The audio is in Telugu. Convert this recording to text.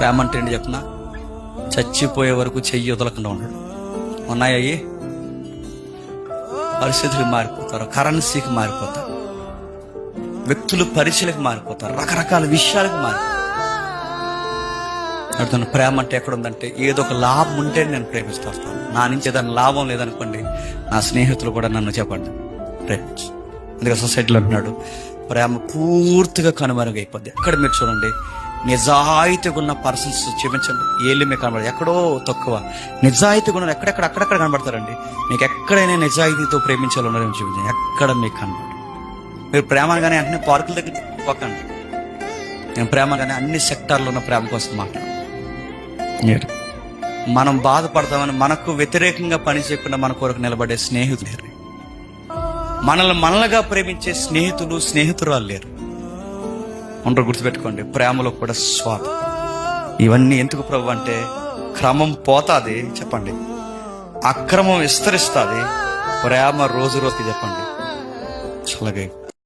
ప్రేమ అంటే ఏంటి చెప్పిన, చచ్చిపోయే వరకు చెయ్యి వదలకుండా ఉండడు. ఉన్నాయి పరిస్థితులు మారిపోతారు, కరెన్సీకి మారిపోతారు, వ్యక్తులు పరిచయలకు మారిపోతారు, రకరకాల విషయాలకు మారిపోతారు. అడుగుతున్న ప్రేమ అంటే ఎక్కడుందంటే ఏదో ఒక లాభం ఉంటే నేను ప్రేమిస్తాను. నా నుంచి ఏదైనా లాభం లేదనుకోండి, నా స్నేహితులు కూడా నన్ను చెప్పండి ప్రేమించు. అందుకే సొసైటీలో అంటున్నాడు ప్రేమ పూర్తిగా కనుమరుగైపోద్ది. ఎక్కడ మీరు చూడండి, నిజాయితీగా ఉన్న పర్సన్స్ చూపించండి, ఏళ్ళు మీకు కనబడదు. ఎక్కడో తక్కువ నిజాయితీగా ఉన్న అక్కడక్కడ కనబడతారండి. మీకు ఎక్కడైనా నిజాయితీతో ప్రేమించాలన్నారని చూపించండి, ఎక్కడ మీకు కనబడదు. మీరు ప్రేమగానే వెంటనే పార్కుల దగ్గర పోకండి. నేను ప్రేమగానే అన్ని సెక్టార్లో ఉన్న ప్రేమ కోసం మాట్లాడు. మనం బాధపడతామని మనకు వ్యతిరేకంగా పని చేయకుండా మన కొరకు నిలబడే స్నేహితులు లేరు. మనలుగా ప్రేమించే స్నేహితురాలు లేరు. ఉండరు. గుర్తుపెట్టుకోండి, ప్రేమలో కూడా స్వార్థం. ఇవన్నీ ఎందుకు ప్రభు అంటే, క్రమం పోతాది చెప్పండి, అక్రమం విస్తరిస్తుంది, ప్రేమ రోజు చెప్పండి చల్లగా